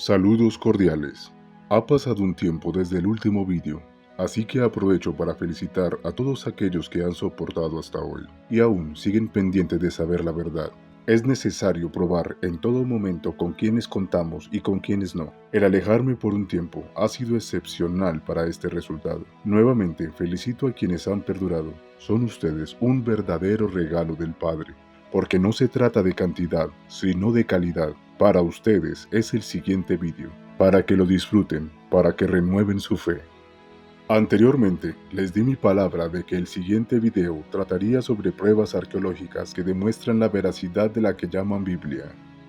Saludos cordiales. Ha pasado un tiempo desde el último vídeo, así que aprovecho para felicitar a todos aquellos que han soportado hasta hoy y aún siguen pendientes de saber la verdad. Es necesario probar en todo momento con quienes contamos y con quienes no. El alejarme por un tiempo ha sido excepcional para este resultado. Nuevamente felicito a quienes han perdurado. Son ustedes un verdadero regalo del Padre, porque no se trata de cantidad, sino de calidad. Para ustedes es el siguiente vídeo, para que lo disfruten, para que renueven su fe. Anteriormente, les di mi palabra de que el siguiente video trataría sobre pruebas arqueológicas que demuestran la veracidad de la que llaman Biblia.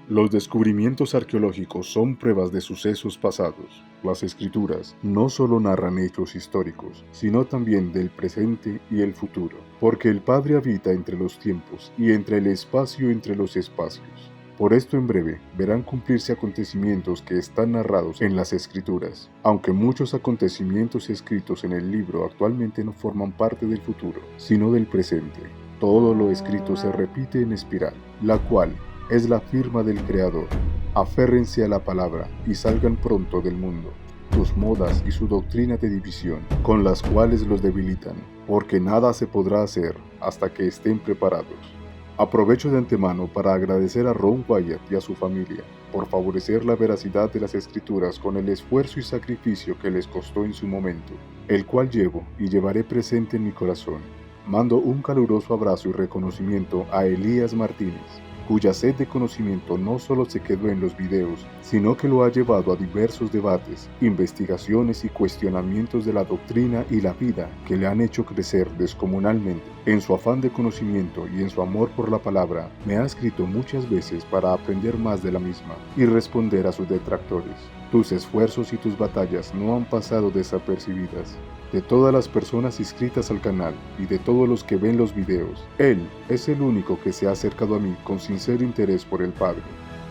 Los descubrimientos arqueológicos son pruebas de sucesos pasados. Las escrituras no solo narran hechos históricos, sino también del presente y el futuro, porque el Padre habita entre los tiempos y entre el espacio entre los espacios. Por esto en breve verán cumplirse acontecimientos que están narrados en las Escrituras, aunque muchos acontecimientos escritos en el libro actualmente no forman parte del futuro, sino del presente. Todo lo escrito se repite en espiral, la cual es la firma del Creador. Aférrense a la palabra y salgan pronto del mundo, sus modas y su doctrina de división, con las cuales los debilitan, porque nada se podrá hacer hasta que estén preparados. Aprovecho de antemano para agradecer a Ron Wyatt y a su familia por favorecer la veracidad de las escrituras con el esfuerzo y sacrificio que les costó en su momento, el cual llevo y llevaré presente en mi corazón. Mando un caluroso abrazo y reconocimiento a Elías Martínez, cuya sed de conocimiento no solo se quedó en los videos, sino que lo ha llevado a diversos debates, investigaciones y cuestionamientos de la doctrina y la vida que le han hecho crecer descomunalmente. En su afán de conocimiento y en su amor por la palabra, me ha escrito muchas veces para aprender más de la misma y responder a sus detractores. Tus esfuerzos y tus batallas no han pasado desapercibidas. De todas las personas inscritas al canal y de todos los que ven los videos, él es el único que se ha acercado a mí con sincero interés por el Padre.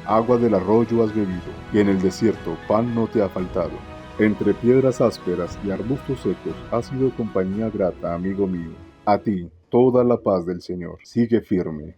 Agua del arroyo has bebido, y en el desierto pan no te ha faltado. Entre piedras ásperas y arbustos secos has sido compañía grata, amigo mío. A ti, toda la paz del Señor. Sigue firme.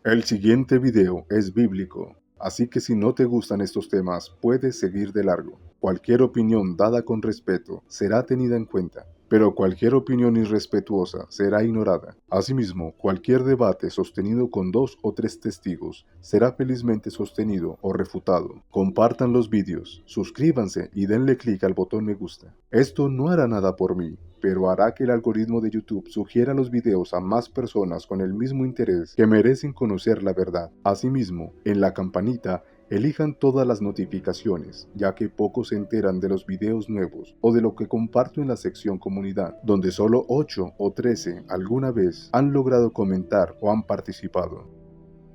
El siguiente video es bíblico, así que si no te gustan estos temas, puedes seguir de largo. Cualquier opinión dada con respeto será tenida en cuenta, pero cualquier opinión irrespetuosa será ignorada. Asimismo, cualquier debate sostenido con 2 o 3 testigos será felizmente sostenido o refutado. Compartan los vídeos, suscríbanse y denle clic al botón me gusta. Esto no hará nada por mí, pero hará que el algoritmo de YouTube sugiera los videos a más personas con el mismo interés que merecen conocer la verdad. Asimismo, en la campanita elijan todas las notificaciones, ya que pocos se enteran de los videos nuevos o de lo que comparto en la sección comunidad, donde solo 8 o 13 alguna vez han logrado comentar o han participado.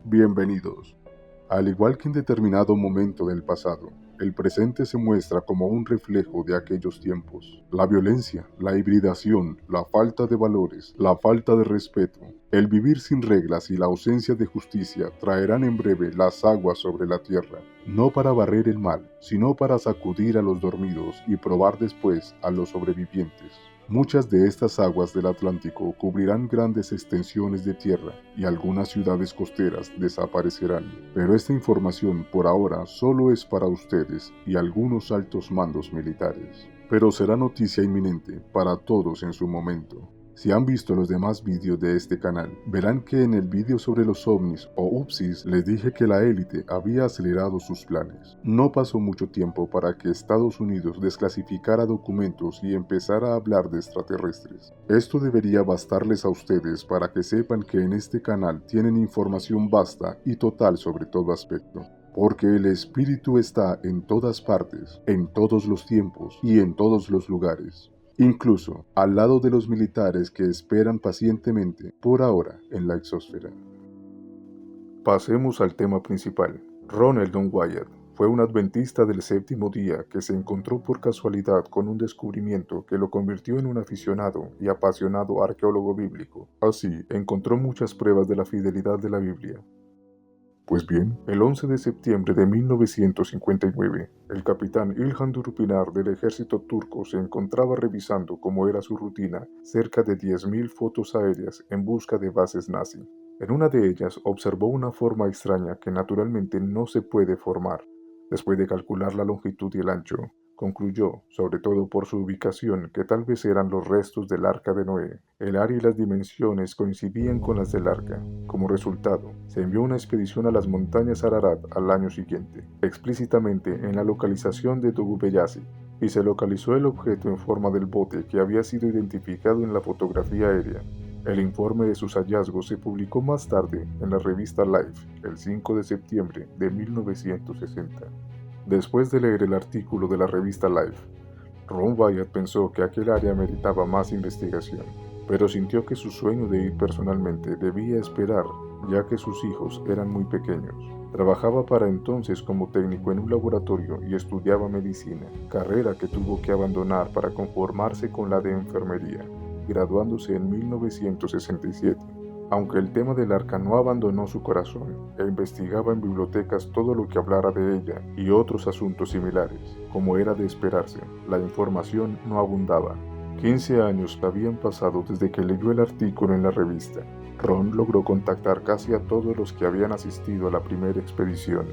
Bienvenidos. Al igual que en determinado momento del pasado, el presente se muestra como un reflejo de aquellos tiempos. La violencia, la hibridación, la falta de valores, la falta de respeto, el vivir sin reglas y la ausencia de justicia traerán en breve las aguas sobre la tierra, no para barrer el mal, sino para sacudir a los dormidos y probar después a los sobrevivientes. Muchas de estas aguas del Atlántico cubrirán grandes extensiones de tierra y algunas ciudades costeras desaparecerán. Pero esta información por ahora solo es para ustedes y algunos altos mandos militares. Pero será noticia inminente para todos en su momento. Si han visto los demás vídeos de este canal, verán que en el vídeo sobre los ovnis o UPSIs les dije que la élite había acelerado sus planes. No pasó mucho tiempo para que Estados Unidos desclasificara documentos y empezara a hablar de extraterrestres. Esto debería bastarles a ustedes para que sepan que en este canal tienen información vasta y total sobre todo aspecto. Porque el Espíritu está en todas partes, en todos los tiempos y en todos los lugares. Incluso al lado de los militares que esperan pacientemente, por ahora, en la exósfera. Pasemos al tema principal. Ron Eldon Wyatt fue un adventista del séptimo día que se encontró por casualidad con un descubrimiento que lo convirtió en un aficionado y apasionado arqueólogo bíblico. Así, encontró muchas pruebas de la fidelidad de la Biblia. Pues bien, el 11 de septiembre de 1959, el capitán İlhan Durupınar del ejército turco se encontraba revisando, como era su rutina, cerca de 10.000 fotos aéreas en busca de bases nazi. En una de ellas observó una forma extraña que naturalmente no se puede formar. Después de calcular la longitud y el ancho, concluyó, sobre todo por su ubicación, que tal vez eran los restos del arca de Noé. El área y las dimensiones coincidían con las del arca. Como resultado, se envió una expedición a las montañas Ararat al año siguiente, explícitamente en la localización de Dogubeyasi, y se localizó el objeto en forma del bote que había sido identificado en la fotografía aérea. El informe de sus hallazgos se publicó más tarde en la revista Life, el 5 de septiembre de 1960. Después de leer el artículo de la revista Life, Ron Wyatt pensó que aquel área meritaba más investigación, pero sintió que su sueño de ir personalmente debía esperar, ya que sus hijos eran muy pequeños. Trabajaba para entonces como técnico en un laboratorio y estudiaba medicina, carrera que tuvo que abandonar para conformarse con la de enfermería, graduándose en 1967. Aunque el tema del arca no abandonó su corazón, e investigaba en bibliotecas todo lo que hablara de ella y otros asuntos similares. Como era de esperarse, la información no abundaba. 15 años habían pasado desde que leyó el artículo en la revista. Ron logró contactar casi a todos los que habían asistido a la primera expedición.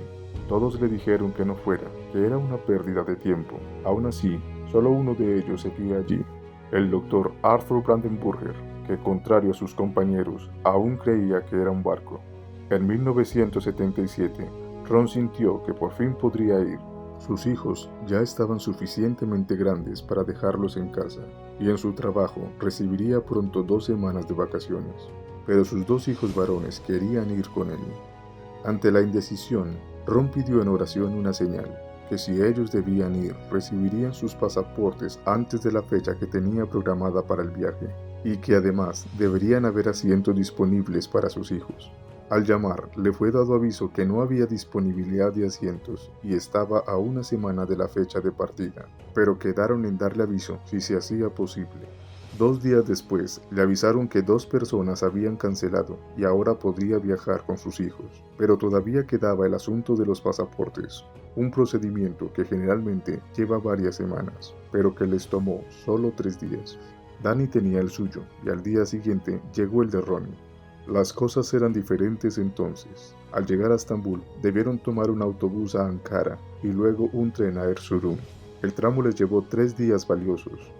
Todos le dijeron que no fuera, que era una pérdida de tiempo. Aún así, solo uno de ellos seguía allí, el Dr. Arthur Brandenburger, que, contrario a sus compañeros, aún creía que era un barco. En 1977, Ron sintió que por fin podría ir. Sus hijos ya estaban suficientemente grandes para dejarlos en casa, y en su trabajo recibiría pronto 2 semanas de vacaciones. Pero sus 2 hijos varones querían ir con él. Ante la indecisión, Ron pidió en oración una señal, que si ellos debían ir, recibirían sus pasaportes antes de la fecha que tenía programada para el viaje, y que además deberían haber asientos disponibles para sus hijos. Al llamar, le fue dado aviso que no había disponibilidad de asientos y estaba a 1 semana de la fecha de partida, pero quedaron en darle aviso si se hacía posible. 2 días después, le avisaron que 2 personas habían cancelado y ahora podría viajar con sus hijos, pero todavía quedaba el asunto de los pasaportes, un procedimiento que generalmente lleva varias semanas, pero que les tomó solo 3 días. Danny tenía el suyo y al día siguiente llegó el de Ronnie. Las cosas eran diferentes entonces. Al llegar a Estambul, debieron tomar un autobús a Ankara y luego un tren a Erzurum. El tramo les llevó 3 días valiosos.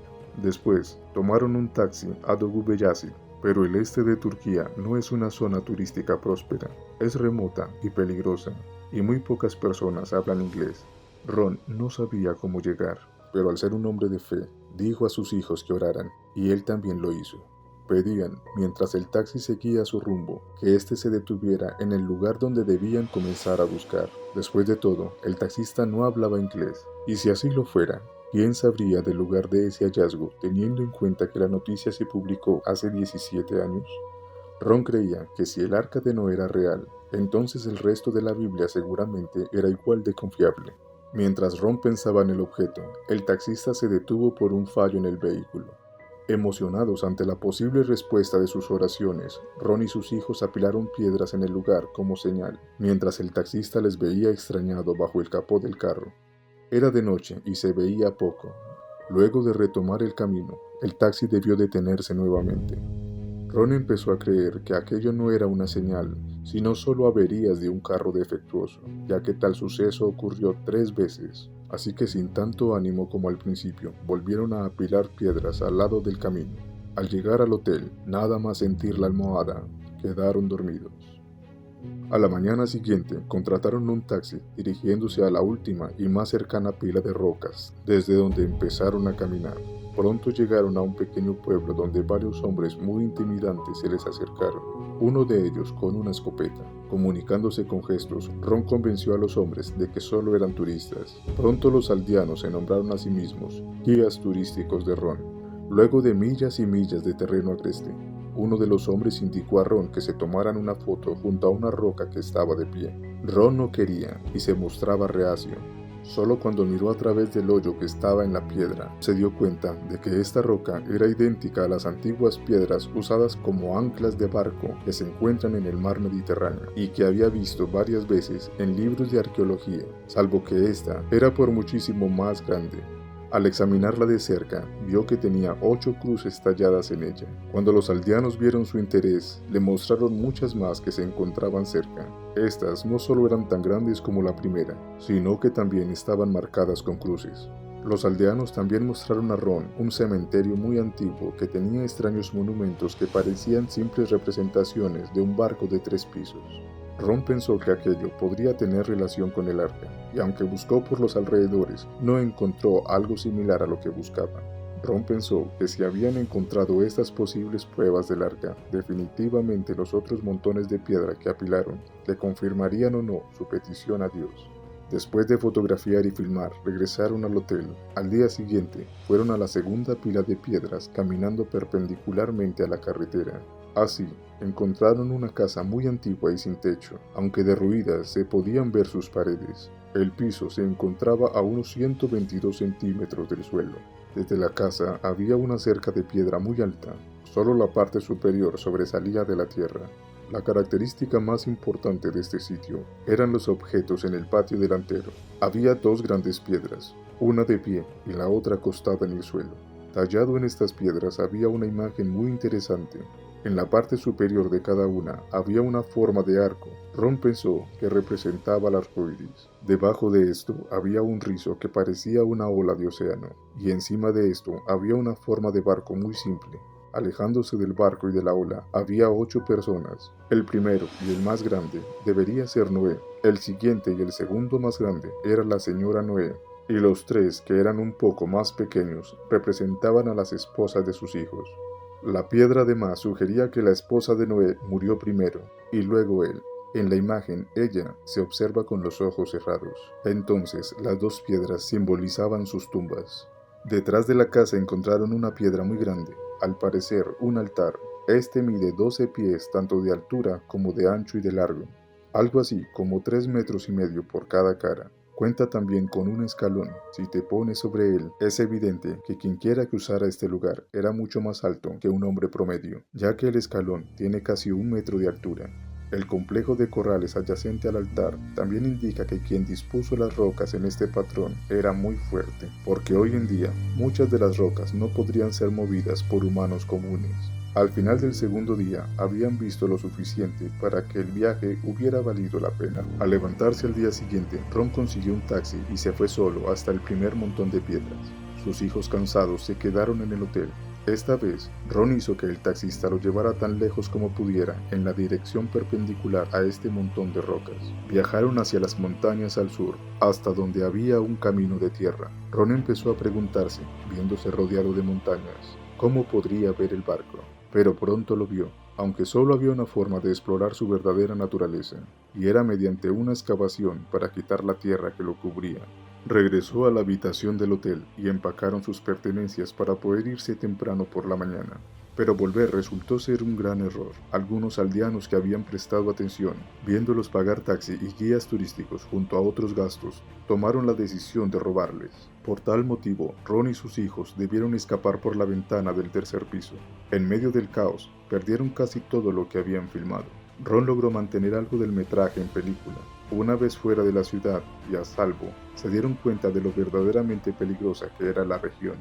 Después, tomaron un taxi a Dogubeyasi, pero el este de Turquía no es una zona turística próspera. Es remota y peligrosa, y muy pocas personas hablan inglés. Ron no sabía cómo llegar, pero al ser un hombre de fe, dijo a sus hijos que oraran, y él también lo hizo. Pedían, mientras el taxi seguía su rumbo, que éste se detuviera en el lugar donde debían comenzar a buscar. Después de todo, el taxista no hablaba inglés, y si así lo fuera, ¿quién sabría del lugar de ese hallazgo, teniendo en cuenta que la noticia se publicó hace 17 años? Ron creía que si el arca de Noé era real, entonces el resto de la Biblia seguramente era igual de confiable. Mientras Ron pensaba en el objeto, el taxista se detuvo por un fallo en el vehículo. Emocionados ante la posible respuesta de sus oraciones, Ron y sus hijos apilaron piedras en el lugar como señal, mientras el taxista les veía extrañado bajo el capó del carro. Era de noche y se veía poco. Luego de retomar el camino, el taxi debió detenerse nuevamente. Ron empezó a creer que aquello no era una señal, sino solo averías de un carro defectuoso, ya que tal suceso ocurrió 3 veces. Así que sin tanto ánimo como al principio, volvieron a apilar piedras al lado del camino. Al llegar al hotel, nada más sentir la almohada, quedaron dormidos. A la mañana siguiente, contrataron un taxi dirigiéndose a la última y más cercana pila de rocas, desde donde empezaron a caminar. Pronto llegaron a un pequeño pueblo donde varios hombres muy intimidantes se les acercaron, uno de ellos con una escopeta. Comunicándose con gestos, Ron convenció a los hombres de que solo eran turistas. Pronto los aldeanos se nombraron a sí mismos guías turísticos de Ron. Luego de millas y millas de terreno agreste, uno de los hombres indicó a Ron que se tomaran una foto junto a una roca que estaba de pie. Ron no quería y se mostraba reacio. Solo cuando miró a través del hoyo que estaba en la piedra, se dio cuenta de que esta roca era idéntica a las antiguas piedras usadas como anclas de barco que se encuentran en el mar Mediterráneo y que había visto varias veces en libros de arqueología, salvo que esta era por muchísimo más grande. Al examinarla de cerca, vio que tenía 8 cruces talladas en ella. Cuando los aldeanos vieron su interés, le mostraron muchas más que se encontraban cerca. Estas no solo eran tan grandes como la primera, sino que también estaban marcadas con cruces. Los aldeanos también mostraron a Ron un cementerio muy antiguo que tenía extraños monumentos que parecían simples representaciones de un barco de 3 pisos. Ron pensó que aquello podría tener relación con el arca, y aunque buscó por los alrededores, no encontró algo similar a lo que buscaba. Ron pensó que si habían encontrado estas posibles pruebas del arca, definitivamente los otros montones de piedra que apilaron le confirmarían o no su petición a Dios. Después de fotografiar y filmar, regresaron al hotel. Al día siguiente, fueron a la segunda pila de piedras caminando perpendicularmente a la carretera. Así, encontraron una casa muy antigua y sin techo, aunque derruidas se podían ver sus paredes. El piso se encontraba a unos 122 centímetros del suelo. Desde la casa había una cerca de piedra muy alta. Solo la parte superior sobresalía de la tierra. La característica más importante de este sitio eran los objetos en el patio delantero. Había 2 grandes piedras, una de pie y la otra acostada en el suelo. Tallado en estas piedras había una imagen muy interesante. En la parte superior de cada una había una forma de arco. Ron pensó que representaba el arco iris. Debajo de esto había un rizo que parecía una ola de océano, y encima de esto había una forma de barco muy simple. Alejándose del barco y de la ola, había 8 personas. El primero y el más grande debería ser Noé. El siguiente y el segundo más grande era la señora Noé. Y los 3, que eran un poco más pequeños, representaban a las esposas de sus hijos. La piedra además sugería que la esposa de Noé murió primero, y luego él. En la imagen, ella se observa con los ojos cerrados. Entonces, las 2 piedras simbolizaban sus tumbas. Detrás de la casa encontraron una piedra muy grande, al parecer un altar. Este mide 12 pies tanto de altura como de ancho y de largo, algo así como 3,5 metros por cada cara. Cuenta también con un escalón. Si te pones sobre él, es evidente que quien quiera que usara este lugar era mucho más alto que un hombre promedio, ya que el escalón tiene casi 1 metro de altura. El complejo de corrales adyacente al altar también indica que quien dispuso las rocas en este patrón era muy fuerte, porque hoy en día muchas de las rocas no podrían ser movidas por humanos comunes. Al final del segundo día habían visto lo suficiente para que el viaje hubiera valido la pena. Al levantarse al día siguiente, Ron consiguió un taxi y se fue solo hasta el primer montón de piedras. Sus hijos cansados se quedaron en el hotel. Esta vez, Ron hizo que el taxista lo llevara tan lejos como pudiera en la dirección perpendicular a este montón de rocas. Viajaron hacia las montañas al sur, hasta donde había un camino de tierra. Ron empezó a preguntarse, viéndose rodeado de montañas, cómo podría ver el barco. Pero pronto lo vio, aunque solo había una forma de explorar su verdadera naturaleza, y era mediante una excavación para quitar la tierra que lo cubría. Regresó a la habitación del hotel y empacaron sus pertenencias para poder irse temprano por la mañana. Pero volver resultó ser un gran error. Algunos aldeanos que habían prestado atención, viéndolos pagar taxi y guías turísticos junto a otros gastos, tomaron la decisión de robarles. Por tal motivo, Ron y sus hijos debieron escapar por la ventana del 3er piso. En medio del caos, perdieron casi todo lo que habían filmado. Ron logró mantener algo del metraje en película. Una vez fuera de la ciudad y a salvo, se dieron cuenta de lo verdaderamente peligrosa que era la región.